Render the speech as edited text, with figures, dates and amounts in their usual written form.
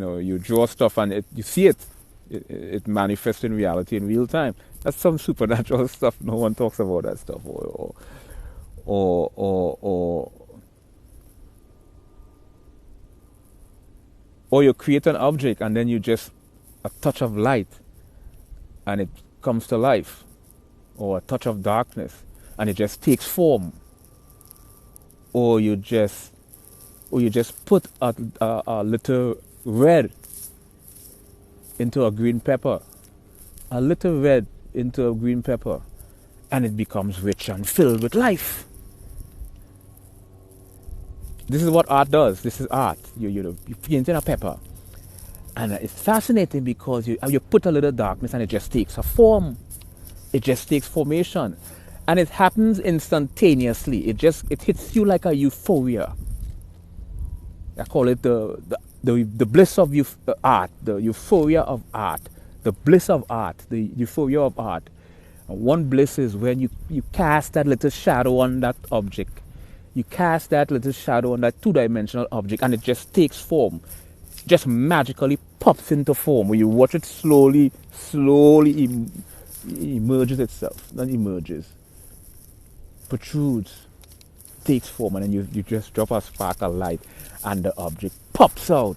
you draw stuff and you see it manifests in reality in real time. That's some supernatural stuff. No one talks about that stuff. Or you create an object and then you just a touch of light and it comes to life, or a touch of darkness and it just takes form, or you just put a little red into a green pepper, a little red into a green pepper, and it becomes rich and filled with life. This is what art does. This is art. You paint in a pepper, and it's fascinating because you put a little darkness and it just takes a form. It just takes formation, and it happens instantaneously. It hits you like a euphoria. I call it the bliss of art, the euphoria of art, the bliss of art, the euphoria of art. And one bliss is when you cast that little shadow on that object. You cast that little shadow on that two-dimensional object and it just takes form. Just magically pops into form. When you watch it slowly emerges itself. Not emerges. Protrudes. Takes form, and then you just drop a spark of light and the object pops out.